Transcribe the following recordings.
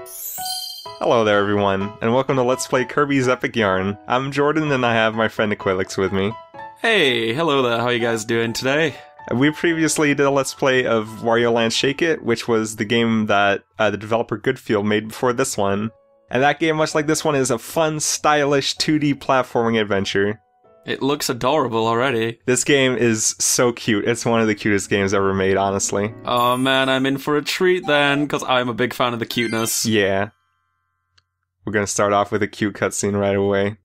Hello there everyone, and welcome to Let's Play Kirby's Epic Yarn. I'm Jordan and I have my friend Aquilix with me. Hey, hello there, how are you guys doing today? We previously did a Let's Play of Wario Land Shake It, which was the game that the developer Goodfield made before this one. And that game, much like this one, is a fun, stylish 2D platforming adventure. It looks adorable already. This game is so cute. It's one of the cutest games ever made, honestly. Oh man, I'm in for a treat then, because I'm a big fan of the cuteness. Yeah. We're gonna start off with a cute cutscene right away.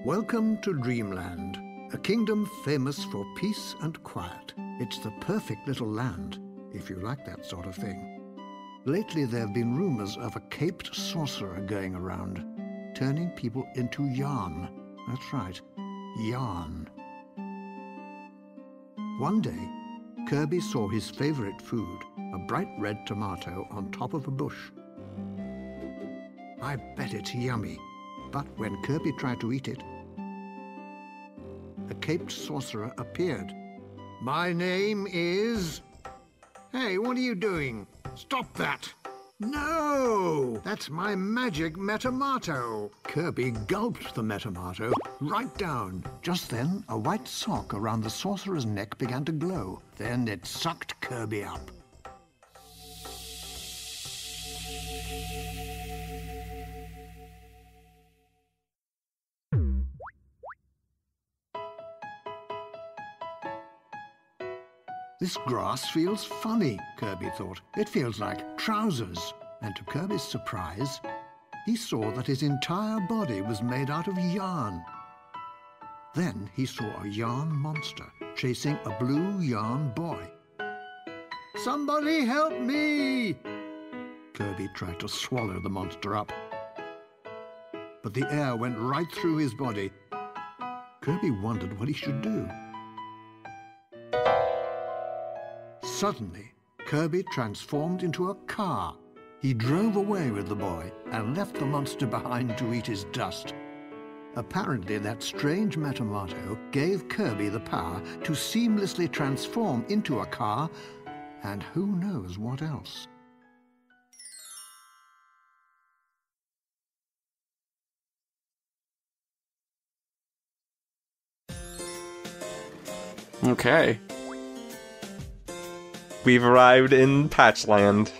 Welcome to Dreamland, a kingdom famous for peace and quiet. It's the perfect little land, if you like that sort of thing. Lately there have been rumors of a caped sorcerer going around, turning people into yarn. That's right, yarn. One day, Kirby saw his favorite food, a bright red tomato on top of a bush. I bet it's yummy, but when Kirby tried to eat it, a caped sorcerer appeared. My name is... Hey, what are you doing? Stop that! No! That's my magic Metamato! Kirby gulped the Metamato right down. Just then, a white sock around the sorcerer's neck began to glow. Then it sucked Kirby up. This grass feels funny, Kirby thought. It feels like trousers. And to Kirby's surprise, he saw that his entire body was made out of yarn. Then he saw a yarn monster chasing a blue yarn boy. Somebody help me! Kirby tried to swallow the monster up. But the air went right through his body. Kirby wondered what he should do. Suddenly, Kirby transformed into a car. He drove away with the boy and left the monster behind to eat his dust. Apparently, that strange Metamato gave Kirby the power to seamlessly transform into a car, and who knows what else. Okay. We've arrived in Patchland.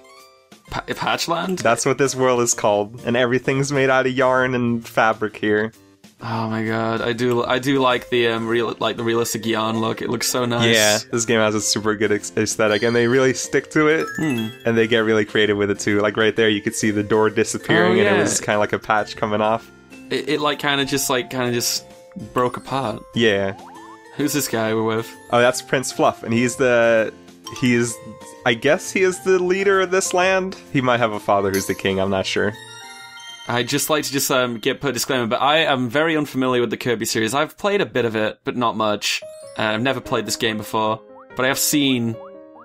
Patchland? That's what this world is called, and everything's made out of yarn and fabric here. Oh my god, I do like the the realistic yarn look. It looks so nice. Yeah, this game has a super good aesthetic, and they really stick to it, and they get really creative with it too. Like right there, you could see the door disappearing, and it was kind of like a patch coming off. It kind of just broke apart. Yeah. Who's this guy we're with? Oh, that's Prince Fluff, and I guess he is the leader of this land. He might have a father who's the king, I'm not sure. I'd just like to put a disclaimer, but I am very unfamiliar with the Kirby series. I've played a bit of it, but not much. I've never played this game before, but I have seen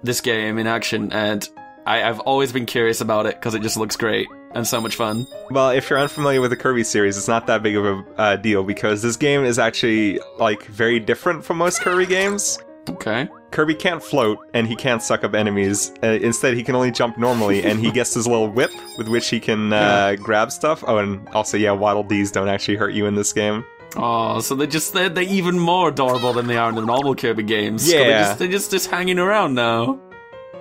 this game in action, and I've always been curious about it, because it just looks great, and so much fun. Well, if you're unfamiliar with the Kirby series, it's not that big of a deal, because this game is actually, like, very different from most Kirby games. Okay. Kirby can't float, and he can't suck up enemies. Instead, he can only jump normally, and he gets his little whip with which he can grab stuff. Oh, and also, yeah, Waddle Dees don't actually hurt you in this game. Oh, so they're even more adorable than they are in the normal Kirby games. Yeah. They're just hanging around now.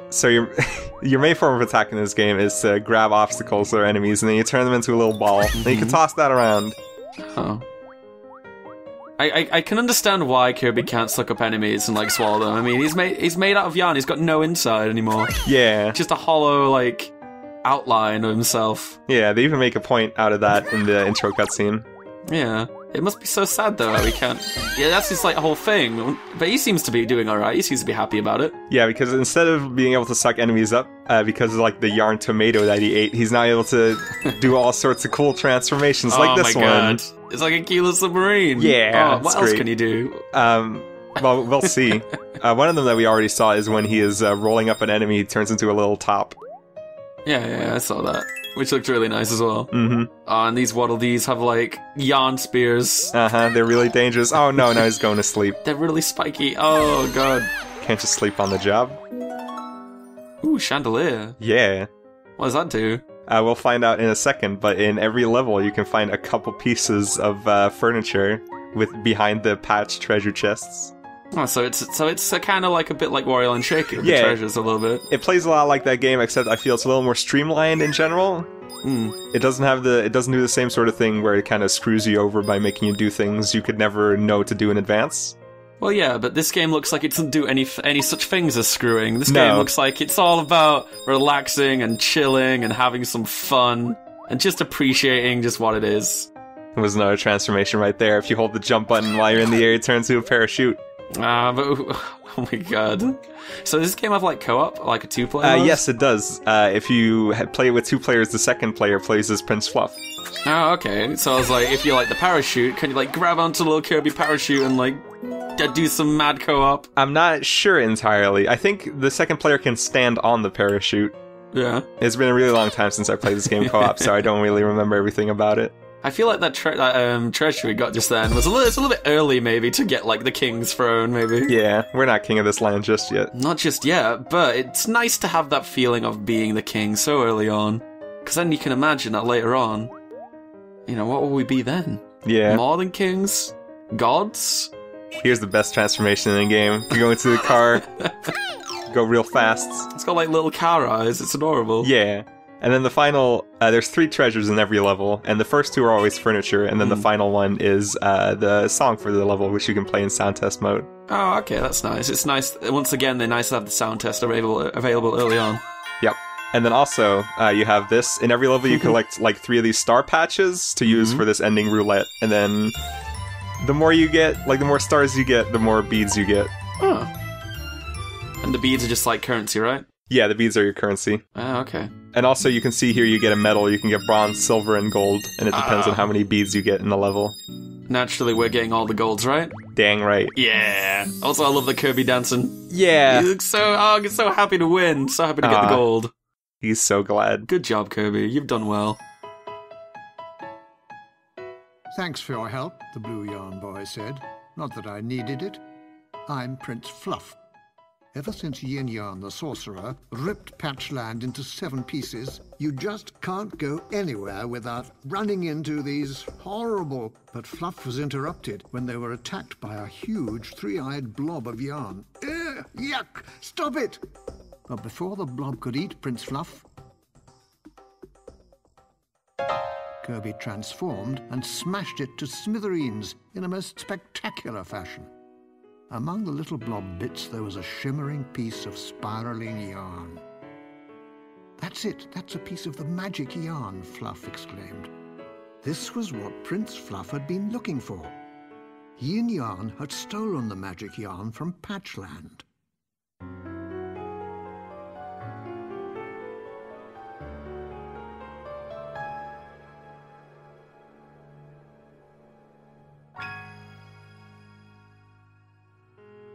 So your main form of attack in this game is to grab obstacles or enemies, and then you turn them into a little ball, and you can toss that around. Oh. I can understand why Kirby can't suck up enemies and, like, swallow them. I mean, he's made out of yarn, he's got no inside anymore. Yeah. Just a hollow, like, outline of himself. Yeah, they even make a point out of that in the intro cutscene. Yeah. It must be so sad, though, that we can't... Yeah, that's his, like, whole thing. But he seems to be doing alright, he seems to be happy about it. Yeah, because instead of being able to suck enemies up, because of, like, the yarn tomato that he ate, he's now able to do all sorts of cool transformations, like this one. Oh my god. It's like a keyless submarine. Yeah, what else can you do? Well, we'll see. One of them that we already saw is when he is rolling up an enemy, he turns into a little top. Yeah, I saw that. which looked really nice as well. Mm-hmm. Oh, and these Waddle Dees have, like, yarn spears. Uh-huh, they're really dangerous. Oh no, now he's going to sleep. They're really spiky. Oh, God. Can't just sleep on the job. Ooh, chandelier. Yeah. What does that do? We'll find out in a second, but in every level you can find a couple pieces of furniture behind the patched treasure chests. Oh, so it's kind of like a bit like Wario Land Shake It with Yeah. the treasures a little bit. It plays a lot like that game, except I feel it's a little more streamlined in general. It doesn't do the same sort of thing where it kind of screws you over by making you do things you could never know to do in advance. Well, yeah, but this game looks like it doesn't do any such things as screwing. This No. game looks like it's all about relaxing and chilling and having some fun and just appreciating just what it is. It was another transformation right there. If you hold the jump button while you're in the air, it turns into a parachute. But oh my god! So does this game have like co-op, like a 2-player? mode? Yes, it does. If you play it with 2 players, the second player plays as Prince Fluff. Oh, okay. So I was like, if you like the parachute, can you like grab onto the little Kirby parachute and like do some mad co-op? I'm not sure entirely. I think the second player can stand on the parachute. Yeah. It's been a really long time since I played this game co-op, so I don't really remember everything about it. I feel like that treasure we got just then was it's a little bit early, maybe, to get like the King's Throne, maybe. Yeah, we're not king of this land just yet. Not just yet, but it's nice to have that feeling of being the king so early on, because then you can imagine that later on, you know, what will we be then? Yeah. More than kings? Gods? Here's the best transformation in the game. You go into the car, go real fast. It's got like little car eyes, it's adorable. Yeah. And then the final, there's 3 treasures in every level, and the first 2 are always furniture, and then the final one is the song for the level, which you can play in sound test mode. Oh, okay, that's nice. It's nice, once again, they're nice to have the sound test available early on. Yep. And then also, you have this. In every level, you collect like 3 of these star patches to use for this ending roulette. And then the more you get, like the more stars you get, the more beads you get. Oh. And the beads are just like currency, right? Yeah, the beads are your currency. Oh, okay. And also, you can see here you get a medal. You can get bronze, silver, and gold. And it depends on how many beads you get in the level. Naturally, we're getting all the golds, right? Dang right. Yeah. Also, I love the Kirby dancing. Yeah. He looks so happy to win. So happy to get the gold. He's so glad. Good job, Kirby. You've done well. Thanks for your help, the Blue Yarn Boy said. Not that I needed it. I'm Prince Fluff. Ever since Yin Yarn the Sorcerer ripped Patchland into 7 pieces, you just can't go anywhere without running into these horrible... But Fluff was interrupted when they were attacked by a huge 3-eyed blob of yarn. Ugh, yuck! Stop it! But before the blob could eat Prince Fluff, Kirby transformed and smashed it to smithereens in a most spectacular fashion. Among the little blob bits, there was a shimmering piece of spiraling yarn. That's it, that's a piece of the magic yarn, Fluff exclaimed. This was what Prince Fluff had been looking for. Yin Yarn had stolen the magic yarn from Patchland.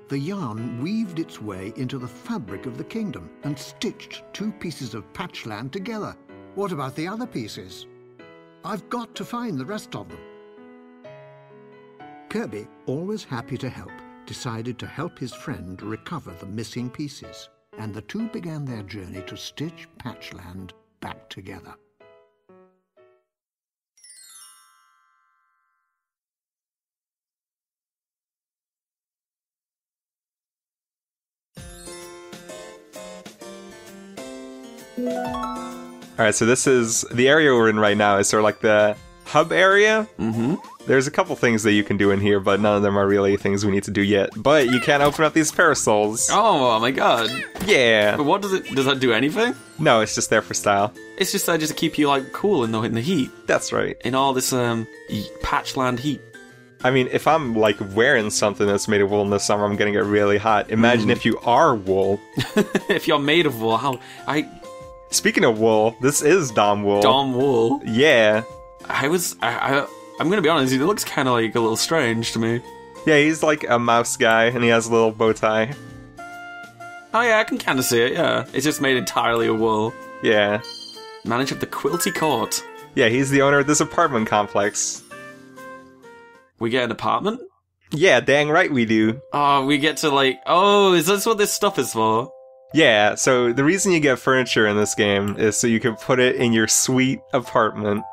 The yarn weaved its way into the fabric of the kingdom and stitched 2 pieces of Patchland together. What about the other pieces? I've got to find the rest of them. Kirby, always happy to help, decided to help his friend recover the missing pieces, and the 2 began their journey to stitch Patchland back together. Alright, so this is... The area we're in right now is sort of like the hub area. Mm-hmm. There's a couple things that you can do in here, but none of them are really things we need to do yet. But you can open up these parasols. Oh my god. Yeah. But what does that do anything? No, it's just there for style. It's just there just to keep you like cool in the heat. That's right. In all this Patchland heat. I mean, if I'm like wearing something that's made of wool in the summer, I'm gonna get really hot. Imagine if you are wool. If you're made of wool, Speaking of wool, this is Dom wool. Dom wool. Yeah. I'm gonna be honest, it looks kind of like a little strange to me. Yeah, he's like a mouse guy, and he has a little bow tie. Oh yeah, I can kind of see it, yeah. It's just made entirely of wool. Yeah. Manager of the Quilty Court. Yeah, he's the owner of this apartment complex. We get an apartment? Yeah, dang right we do. Oh, we get to like... Oh, is this what this stuff is for? Yeah, so the reason you get furniture in this game is so you can put it in your sweet apartment.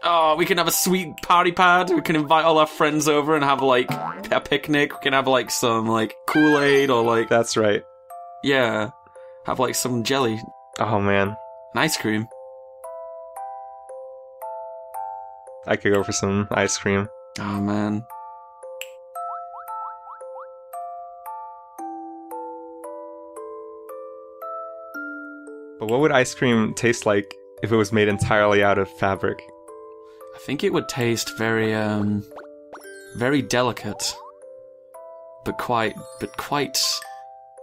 Oh, we can have a sweet party pad. We can invite all our friends over and have like a picnic. We can have like some like Kool-Aid or like... That's right. Yeah. Have like some jelly. Oh man. And ice cream. I could go for some ice cream. Oh man. But what would ice cream taste like if it was made entirely out of fabric? I think it would taste very, very delicate, but quite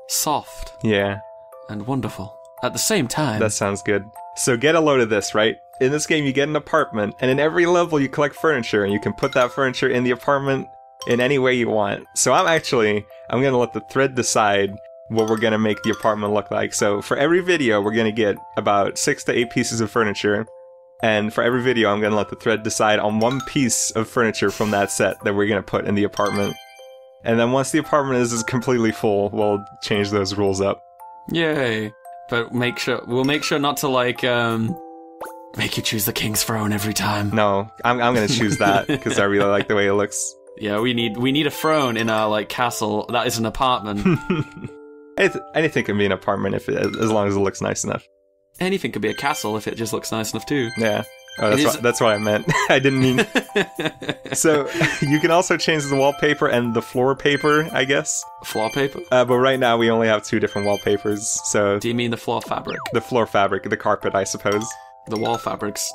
soft. Yeah. And wonderful at the same time. That sounds good. So get a load of this, right? In this game, you get an apartment, and in every level, you collect furniture, and you can put that furniture in the apartment in any way you want. So I'm gonna let the thread decide what we're gonna make the apartment look like. So for every video, we're gonna get about 6 to 8 pieces of furniture. And for every video, I'm gonna let the thread decide on one piece of furniture from that set that we're gonna put in the apartment. And then once the apartment is completely full, we'll change those rules up. Yay. But we'll make sure not to like, make you choose the king's throne every time. No, I'm gonna choose that, because I really like the way it looks. Yeah, we need a throne in our, like, castle that is an apartment. Anything can be an apartment as long as it looks nice enough. Anything could be a castle if it just looks nice enough too. Yeah. Oh, that's what I meant. I didn't mean... So, you can also change the wallpaper and the floor paper, I guess. Floor paper? But right now we only have 2 different wallpapers, so... Do you mean the floor fabric? The floor fabric, the carpet, I suppose. The wall fabrics.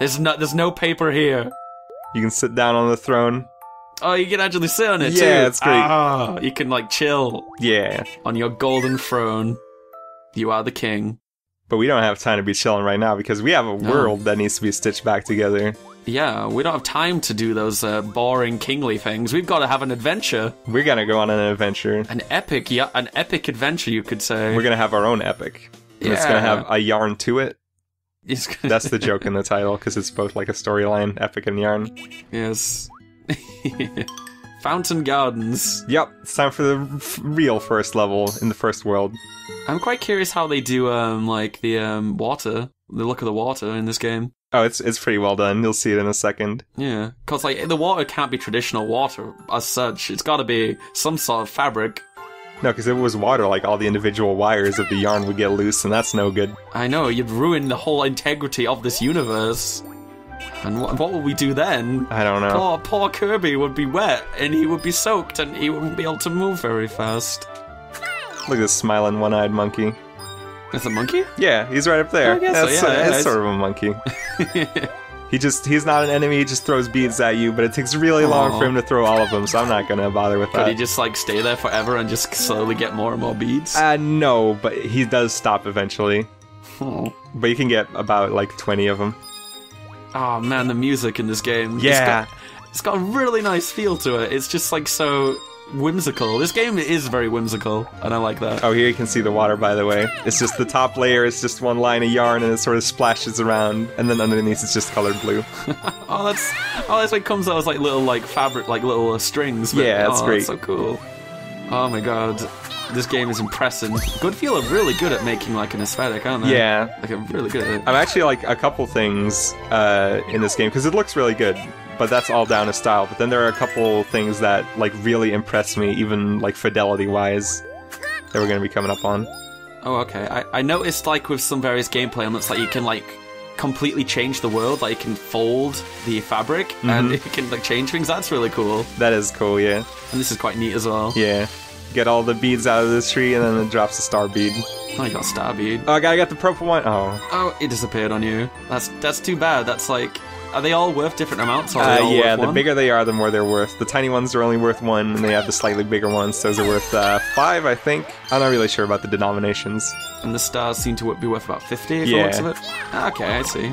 There's no paper here. You can sit down on the throne. Oh, you can actually sit on it too. Yeah, it's great. Ah, you can like chill. Yeah. On your golden throne. You are the king. But we don't have time to be chilling right now because we have a world that needs to be stitched back together. Yeah, we don't have time to do those boring kingly things. We've got to have an adventure. We're gonna go on an adventure. An epic adventure, you could say. We're gonna have our own epic. And it's gonna have a yarn to it. That's the joke in the title, because it's both like a storyline, epic and yarn. Yes. Fountain Gardens. Yep, it's time for the real first level in the first world. I'm quite curious how they do, like, the water, the look of the water in this game. Oh, it's pretty well done. You'll see it in a second. Yeah, because, like, the water can't be traditional water as such. It's gotta be some sort of fabric. No, because if it was water, like, all the individual wires of the yarn would get loose, and that's no good. I know, you'd ruin the whole integrity of this universe. And what will we do then? I don't know. Poor Kirby would be wet, and he would be soaked, and he wouldn't be able to move very fast. Look at this smiling one-eyed monkey. It's a monkey? Yeah, he's right up there. I guess so, yeah, it's sort of a monkey. He's not an enemy, he just throws beads at you, but it takes really long for him to throw all of them, so I'm not gonna bother with that. Could he just, like, stay there forever and just slowly get more and more beads? No, but he does stop eventually. Oh. But you can get about, like, 20 of them. Oh man, the music in this game. Yeah. It's got a really nice feel to it. It's just, like, so whimsical. This game is very whimsical, and I like that. Oh, here you can see the water, by the way. It's just the top layer is just one line of yarn, and it sort of splashes around, and then underneath it's just colored blue. that's what it comes out as, like, little, like, fabric, like, little strings. But, yeah, that's great. That's so cool. Oh my god. This game is impressive. Goodfeel are really good at making, like, an aesthetic, aren't they? Yeah. Like, I'm really good at it. I'm actually, like, a couple things in this game, because it looks really good, but that's all down to style. But then there are a couple things that, like, really impress me, even, like, fidelity-wise, that we're going to be coming up on. Oh, okay. I noticed, like, with some various gameplay elements, like, you can, like, completely change the world. Like, you can fold the fabric, and you can, like, change things. That's really cool. That is cool, yeah. And this is quite neat as well. Yeah. Get all the beads out of this tree, and then it drops a star bead. Oh, you got a star bead. Oh, I gotta get the purple one. Oh, it disappeared on you. That's too bad. That's like... Are they all worth different amounts? Or are they all yeah, worth the one? bigger they are, the more they're worth. The tiny ones are only worth 1, and they have the slightly bigger ones. Those are worth 5, I think. I'm not really sure about the denominations. And the stars seem to be worth about 50, if Yeah. the looks of it. Okay, I see.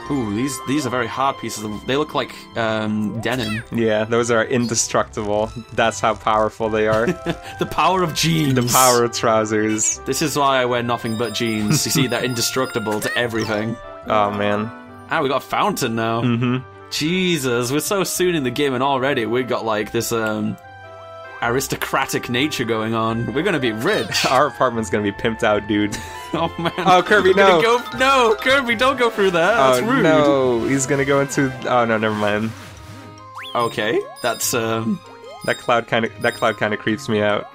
Ooh, these are very hard pieces. They look like denim. Yeah, those are indestructible. That's how powerful they are. The power of jeans. The power of trousers. This is why I wear nothing but jeans. You see, they're indestructible to everything. Oh, man. Ah, we got a fountain now. Mm-hmm. Jesus, we're so soon in the game and already we got like this aristocratic nature going on. We're gonna be rich. Our apartment's gonna be pimped out, dude. Oh man. Oh, Kirby, no. No, Kirby, don't go through that. That's rude. No, he's gonna go into. Oh no, never mind. Okay, that's That cloud kind of creeps me out.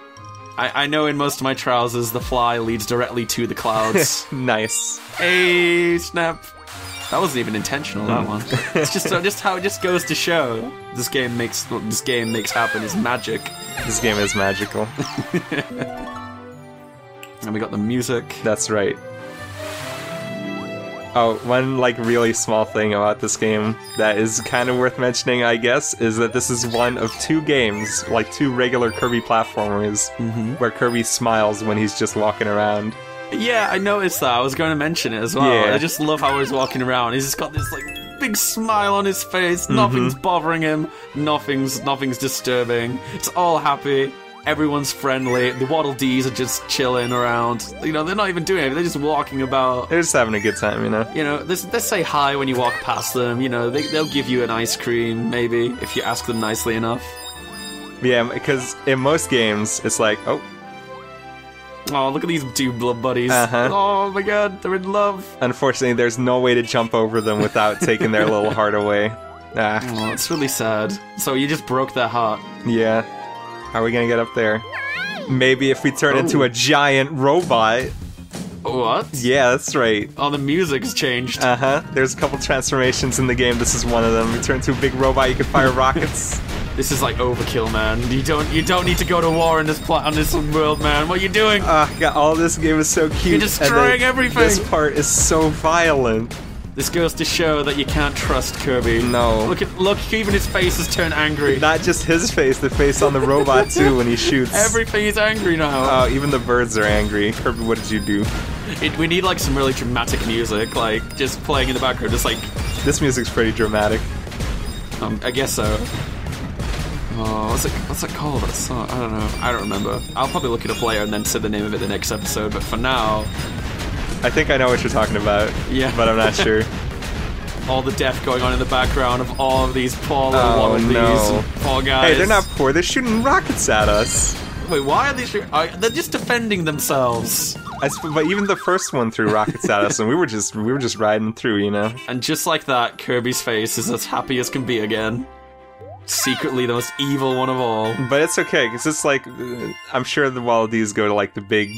I know in most of my trousers the fly leads directly to the clouds. Nice. Hey, snap. That wasn't even intentional, that one. It's just how it just goes to show. This game makes happen is magic. This game is magical. And we got the music. That's right. Oh, one like really small thing about this game that is kind of worth mentioning, I guess, is that this is one of two games, like two regular Kirby platformers, where Kirby smiles when he's just walking around. Yeah, I noticed that. I was going to mention it as well. Yeah. I just love how he's walking around. He's just got this like big smile on his face. Nothing's bothering him. Nothing's disturbing. It's all happy. Everyone's friendly. The Waddle Dees are just chilling around. You know, they're not even doing anything. They're just walking about. They're just having a good time, you know? You know, they say hi when you walk past them. You know, they'll give you an ice cream, maybe, if you ask them nicely enough. Yeah, because in most games, it's like, oh, oh, look at these two blood buddies. Oh my god, they're in love. unfortunately, there's no way to jump over them without taking their little heart away. Ah, Oh, it's really sad. So you just broke their heart. yeah. How are we gonna get up there? Maybe if we turn into a giant robot. What? Yeah, that's right. Oh, the music's changed. There's a couple transformations in the game. This is one of them. We turn into a big robot. You can fire rockets. This is like overkill, man. You don't need to go to war in this on this world, man. What are you doing? God, all this game is so cute. You're destroying and then everything. This part is so violent. This goes to show that you can't trust Kirby. No. Look, even his face has turned angry. Not just his face, the face on the robot too when he shoots. Everything is angry now. Oh, even the birds are angry. Kirby, what did you do? We need like some really dramatic music, like just playing in the background, just like. This music's pretty dramatic. I guess so. Oh, what's it called? That song? I don't know. I don't remember. I'll probably look it up later and then say the name of it the next episode. But for now, I think I know what you're talking about. Yeah. But I'm not sure. all the death going on in the background of all of these poor little wallabies, no. poor guys. Hey, they're not poor. They're shooting rockets at us. Wait, why are they shooting? They're just defending themselves. But even the first one threw rockets at us, and we were just riding through, you know. And just like that, Kirby's face is as happy as can be again. Secretly the most evil one of all. But it's okay, because it's like, I'm sure the wallabies go to like the big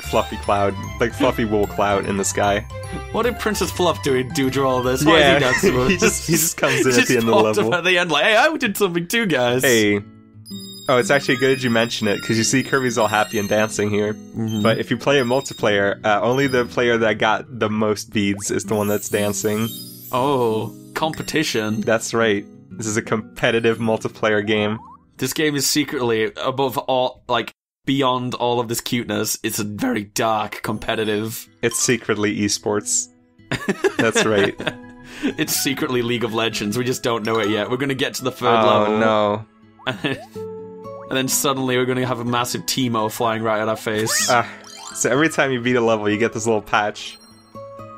fluffy cloud, like fluffy wool cloud in the sky. What did Princess Fluff do during all this? Why is he dancing? he just comes in at the end of the level. At the end, like, hey, I did something too, guys. Hey. Oh, it's actually good you mention it, because you see Kirby's all happy and dancing here. But if you play a multiplayer, only the player that got the most beads is the one that's dancing. Oh, competition. That's right. This is a competitive multiplayer game. This game is secretly, above all, like, beyond all of this cuteness, it's a very dark, competitive. It's secretly esports. That's right. It's secretly League of Legends. We just don't know it yet. We're going to get to the third level. Oh, no. And then suddenly we're going to have a massive Teemo flying right at our face. So every time you beat a level, you get this little patch.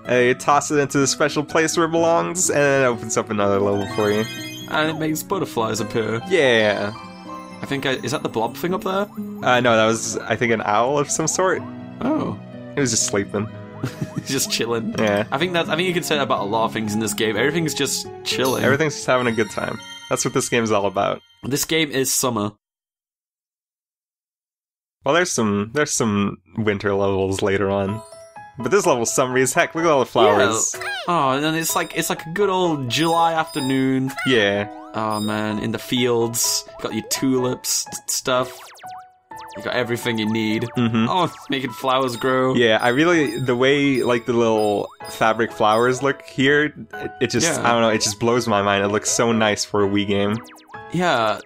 And you toss it into the special place where it belongs, and then it opens up another level for you. And it makes butterflies appear. Yeah. I think, is that the blob thing up there? No, that was, I think, an owl of some sort. Oh. It was just sleeping. Just chilling. Yeah. I think you can say that about a lot of things in this game. Everything's just chilling. Everything's just having a good time. That's what this game's all about. This game is summer. Well, there's some winter levels later on. But this level's summery as heck. Look at all the flowers. Yeah. Oh, and then it's like a good old July afternoon. Yeah. Oh man, in the fields, you got your tulips stuff. You got everything you need. Oh, it's making flowers grow. Yeah, the way like the little fabric flowers look here, it just I don't know, it just blows my mind. It looks so nice for a Wii game. Yeah,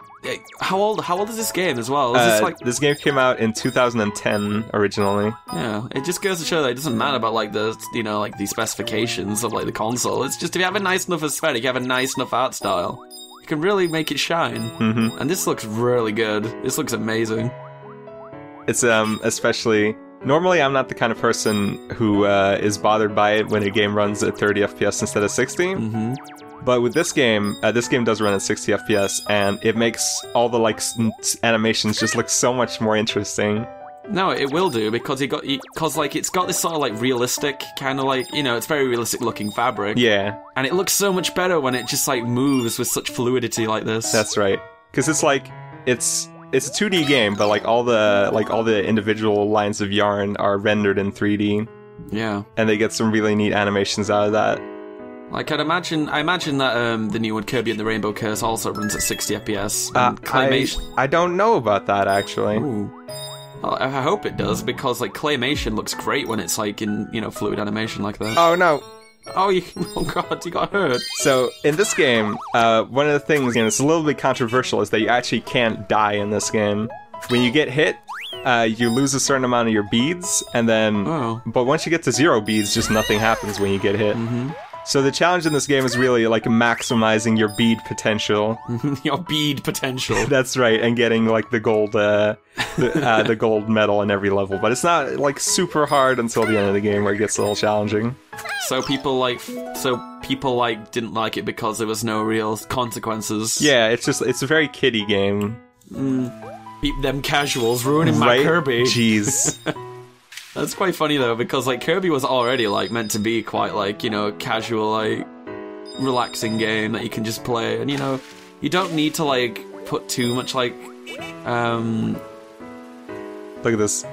how old is this game as well? Is this game came out in 2010 originally. Yeah, it just goes to show that it doesn't matter about like the the specifications of like the console. It's just if you have a nice enough aesthetic, you have a nice enough art style, you can really make it shine. Mm-hmm. And this looks really good. This looks amazing. It's especially. Normally, I'm not the kind of person who is bothered by it when a game runs at 30 FPS instead of 60. Mm-hmm. But with this game does run at 60 FPS, and it makes all the animations just look so much more interesting. No, it will do because it's got this sort of like realistic kind of like it's very realistic looking fabric. Yeah, and it looks so much better when it just like moves with such fluidity like this. That's right, because it's a 2D game, but all the individual lines of yarn are rendered in 3D. Yeah, and they get some really neat animations out of that. Like I imagine that the new one, Kirby and the Rainbow Curse, also runs at 60 FPS. Claymation. I don't know about that actually. Ooh. Well, I hope it does because like claymation looks great when it's like in fluid animation like that. Oh no. Oh god, you got hurt. So, in this game, one of the things, it's a little bit controversial, is that you actually can't die in this game. When you get hit, you lose a certain amount of your beads, and then... Oh. But once you get to 0 beads, just nothing happens when you get hit. Mm-hmm. So the challenge in this game is really, maximizing your bead potential. Your bead potential. That's right, and getting, the gold, the gold medal in every level. But it's not, super hard until the end of the game, where it gets a little challenging. So people didn't like it because there was no real consequences. Yeah, it's a very kiddie game. Them casuals ruining my Kirby. Jeez. That's quite funny though, because Kirby was already meant to be quite casual, relaxing game that you can just play, and you don't need to put too much Look at this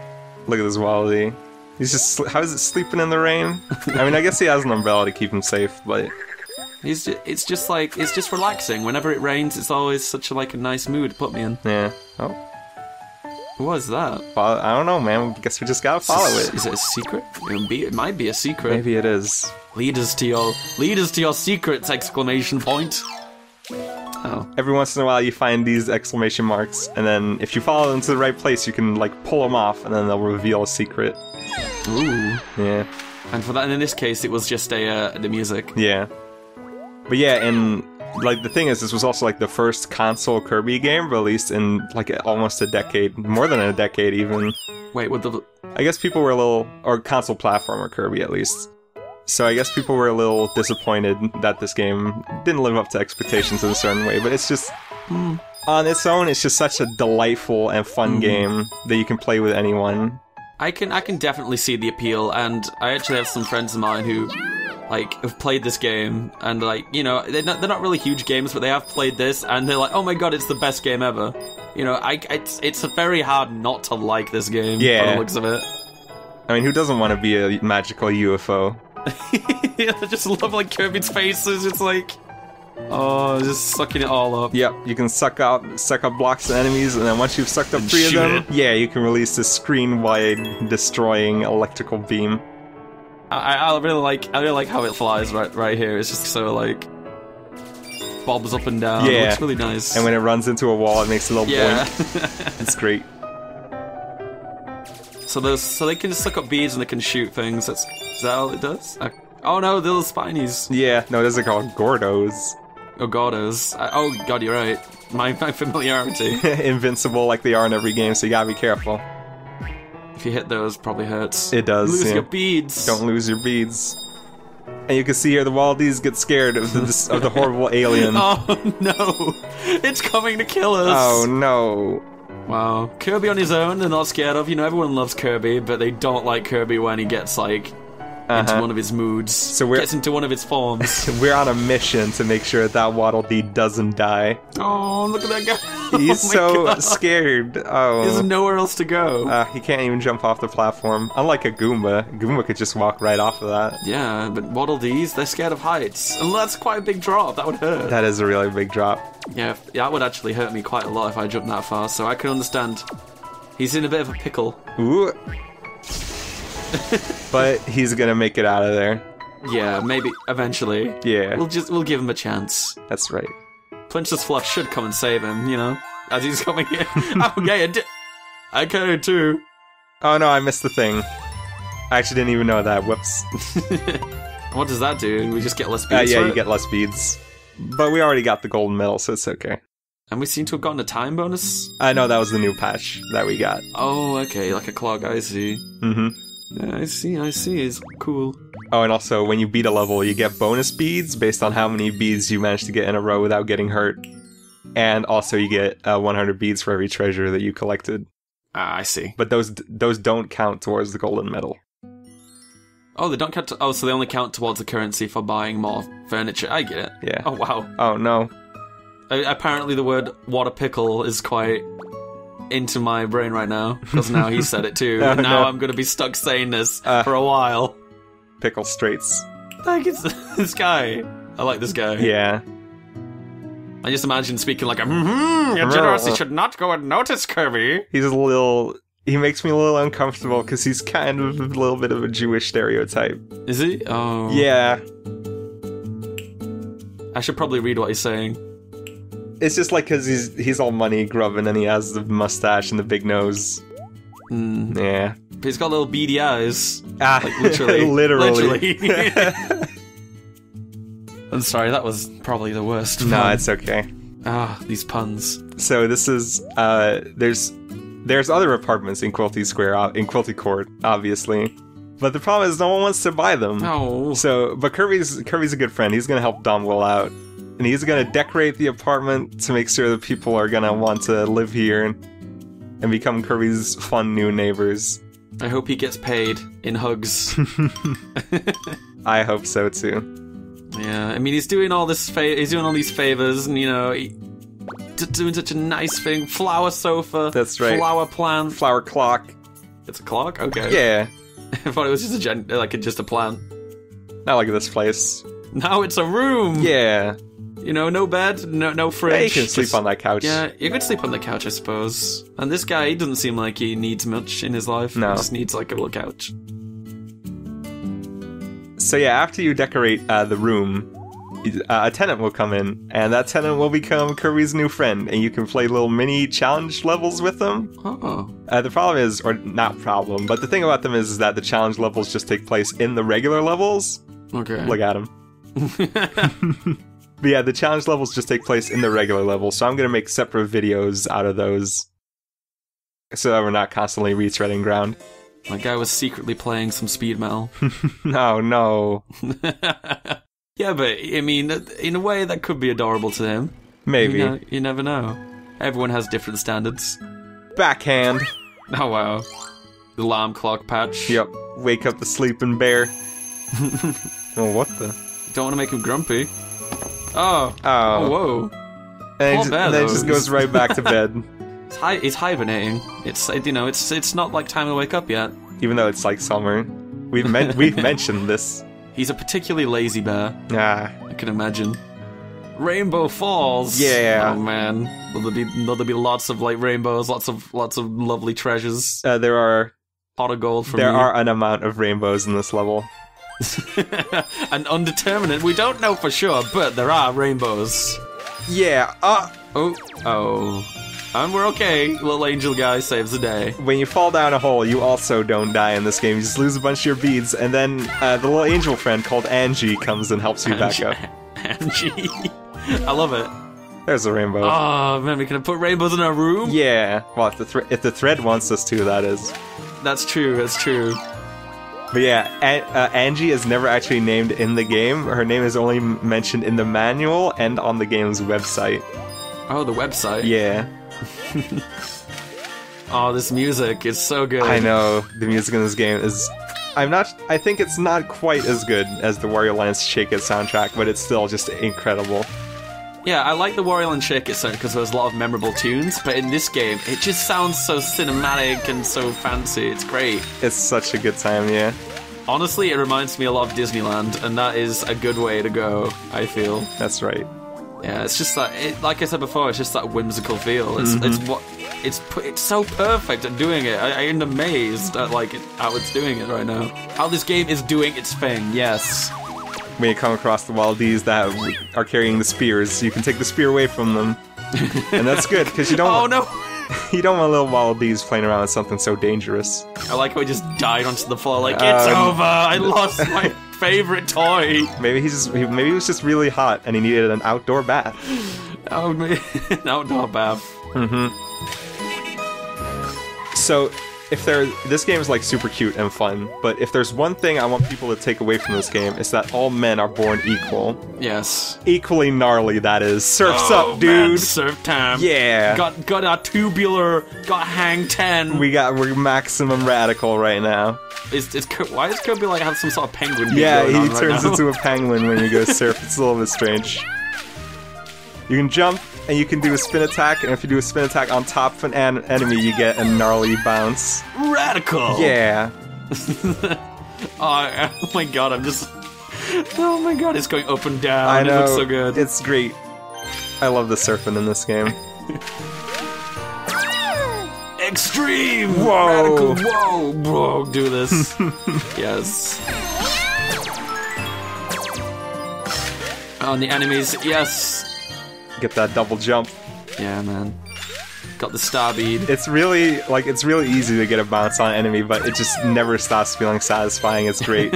Wally. He's just how is it sleeping in the rain? I mean, I guess he has an umbrella to keep him safe, but it's just relaxing. Whenever it rains, it's always such a nice mood to put me in. Yeah. Oh. What is that? Well, I don't know, man. I guess we just gotta follow it. Is it a secret? It might be a secret. Maybe it is. Lead us to your secrets! Exclamation point. Oh. Every once in a while, you find these exclamation marks, and then if you follow them to the right place, you can pull them off, and then they'll reveal a secret. Ooh. Yeah. And for that, and in this case, it was just the music. Yeah. But yeah, and the thing is, this was also the first console Kirby game released in almost a decade, more than a decade even. Wait, I guess people were a little, or console platformer Kirby at least. So I guess people were a little disappointed that this game didn't live up to expectations in a certain way, but it's just, on its own, it's just such a delightful and fun game that you can play with anyone. I can definitely see the appeal, and I actually have some friends of mine who have played this game, and they're not really huge games, but they have played this, and they're like, oh my god, it's the best game ever. It's very hard not to like this game. Yeah. By the looks of it. I mean, who doesn't want to be a magical UFO? Yeah, I just love Kirby's faces. It's just sucking it all up. Yep, you can suck up blocks of enemies, and then once you've sucked up 3 of them, yeah, you can release this screen-wide destroying electrical beam. I really like how it flies right here. It's just so bobs up and down. Yeah, it looks really nice. And when it runs into a wall, it makes a little boink. It's great. So they can just suck up beads and they can shoot things. Is that all it does? Oh no, they're little spinies. Yeah, no, those are called Gordos. Oh, Gordos. Oh god, you're right. My familiarity. Invincible like they are in every game, so you gotta be careful. If you hit those, probably hurts. It does. Lose your beads. Don't lose your beads. And you can see here the Waldies get scared of the horrible alien. Oh no! It's coming to kill us! Oh no. Wow. Kirby on his own, they're not scared of. Everyone loves Kirby, but they don't like Kirby when he gets into one of his moods. So gets into one of his forms. We're on a mission to make sure that Waddle Dee doesn't die. Oh, look at that guy. He's so scared. Oh. There's nowhere else to go. He can't even jump off the platform. Unlike a Goomba. Goomba could just walk right off of that. Yeah, but Waddle Dees, they're scared of heights. And that's quite a big drop. That would hurt. That is a really big drop. Yeah, that would actually hurt me quite a lot if I jumped that far, so I can understand. He's in a bit of a pickle. Ooh. But he's gonna make it out of there. Yeah, maybe eventually. Yeah. We'll give him a chance. That's right. Princess Fluff should come and save him, as he's coming in. Okay, I carried 2. Oh no, I missed the thing. I actually didn't even know that. Whoops. What does that do? We just get less beads. Yeah, for you it? get less beads. But we already got the golden medal, so it's okay. And we seem to have gotten a time bonus? I know that was the new patch that we got. Oh, okay, like a clog, I see. Yeah, I see, it's cool. Oh, and also, when you beat a level, you get bonus beads based on how many beads you manage to get in a row without getting hurt. And also, you get 100 beads for every treasure that you collected. Ah, I see. But those don't count towards the golden medal. Oh, they don't count. So they only count towards the currency for buying more furniture. I get it. Yeah. Oh wow. Oh no. Apparently, the word "water pickle" is quite into my brain right now because now he said it too. And now I'm going to be stuck saying this for a while. Pickle Straits. Like it's this guy. I like this guy. Yeah. I just imagine speaking like your generosity should not go unnoticed, Kirby. He's a little. He makes me a little uncomfortable because he's kind of a little bit of a Jewish stereotype. Is he? Oh. Yeah. I should probably read what he's saying. It's just like because he's all money grubbing and he has the mustache and the big nose. Yeah. But he's got little beady eyes. Like literally. Literally. I'm sorry, that was probably the worst. No, it's okay. These puns. So this is there's other apartments in Quilty Square, in Quilty Court, obviously. But the problem is no one wants to buy them. Oh. But Kirby's a good friend. He's gonna help Domwell out. And he's gonna decorate the apartment to make sure that people are gonna want to live here and become Kirby's fun new neighbors. I hope he gets paid in hugs. I hope so too. Yeah, I mean he's doing all these favors, and doing such a nice thing. Flower sofa. That's right. Flower plant. Flower clock. It's a clock? Okay. Yeah. I thought it was just just a plant. Not like this place. Now it's a room. Yeah. No bed, no fridge. Yeah, you can sleep on that couch. Yeah, you could sleep on the couch, I suppose. And this guy, he doesn't seem like he needs much in his life. No. He just needs like a little couch. So yeah, after you decorate the room, a tenant will come in, and that tenant will become Kirby's new friend, and you can play little mini challenge levels with them. Oh. The problem is, or not problem, but the thing about them is that the challenge levels just take place in the regular levels. Okay. Look at him. But yeah, the challenge levels just take place in the regular levels, so I'm going to make separate videos out of those so that we're not constantly retreading ground. My guy was secretly playing some speed metal. Oh, no. Yeah, but, I mean, in a way that could be adorable to him. Maybe. You never know. Everyone has different standards. Backhand. Oh, wow. The alarm clock patch. Yep. Wake up the sleeping bear. Oh, what the? Don't want to make him grumpy. Oh. Oh. Whoa. And then it just goes right back to bed. It's hibernating. It's not like time to wake up yet. Even though it's like summer. We've mentioned this. He's a particularly lazy bear. I can imagine. Rainbow Falls. Yeah. Oh man. Will there be lots of like rainbows, lots of lovely treasures. There are pot of gold from There are an amount of rainbows in this level. And undeterminate. We don't know for sure, but there are rainbows. Yeah. Oh. And we're okay. Little angel guy saves the day. When you fall down a hole, you also don't die in this game. You just lose a bunch of your beads, and then the little angel friend called Angie comes and helps you back up. Angie. I love it. There's a rainbow. Oh, man, we can put rainbows in our room? Yeah. Well, if the thread wants us to, that is. That's true. But yeah, Angie is never actually named in the game. Her name is only mentioned in the manual and on the game's website. Oh, the website? Yeah. Oh, this music is so good. I know. The music in this game is... I think it's not quite as good as the Wario Land Shake It soundtrack, but it's still just incredible. Yeah, I like the Wario Land Shake It soundtrack because there's a lot of memorable tunes, but in this game, it just sounds so cinematic and so fancy. It's great. It's such a good time, yeah. Honestly, it reminds me a lot of Disneyland, and that is a good way to go, I feel. That's right. Yeah, it's just that, like I said before, it's just that whimsical feel. It's so perfect at doing it. I am amazed at how it's doing it right now. How this game is doing its thing, yes. When you come across the wildies that are carrying the spears, you can take the spear away from them. And that's good, because you don't Oh no! you don't want little wallabies playing around with something so dangerous. I like how he just died onto the floor, like, it's over! I lost my favorite toy! Maybe maybe he was just really hot and he needed an outdoor bath. Oh, an outdoor bath. So, this game is like super cute and fun, but if there's one thing I want people to take away from this game, it's that all men are born equal. Yes. Equally gnarly, that is. Surf's up, dude! Man, surf time. Yeah! Got a tubular, got hang 10. We're maximum radical right now. Why does Kirby like have some sort of penguin beat Yeah, going he on right turns now? into a penguin when you go surf. It's a little bit strange. You can jump, and you can do a spin attack, and if you do a spin attack on top of an enemy, you get a gnarly bounce. Radical! Yeah. Oh my god, oh my god, it's going up and down. I know. It looks so good. It's great. I love the surfing in this game. Extreme! Whoa! Radical, whoa! Do this. Yes. On the enemies, yes! Get that double jump. Yeah, man. Got the star bead. It's really easy to get a bounce on an enemy, but it just never stops feeling satisfying. It's great.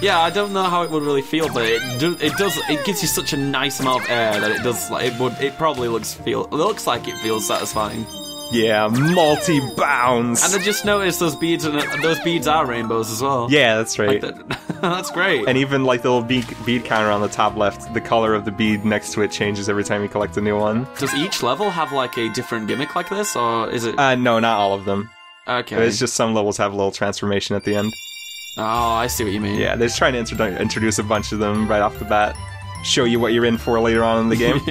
Yeah, I don't know how it would really feel, but it gives you such a nice amount of air that it does, like, it probably looks like it feels satisfying. Yeah, multi-bounce! And I just noticed those beads are rainbows as well. Yeah, that's right. That's great. And even like the little bead counter on the top left, the color of the bead next to it changes every time you collect a new one. Does each level have like a different gimmick like this, or is it? No, not all of them. Okay. It's just some levels have a little transformation at the end. Oh, I see what you mean. Yeah, they're just trying to introduce a bunch of them right off the bat. Show you what you're in for later on in the game.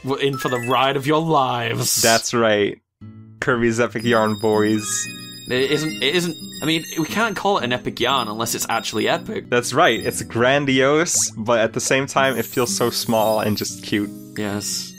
We're in for the ride of your lives. That's right. Kirby's Epic Yarn Boys. It isn't. I mean, we can't call it an epic yarn unless it's actually epic. That's right. It's grandiose, but at the same time, it feels so small and just cute. Yes.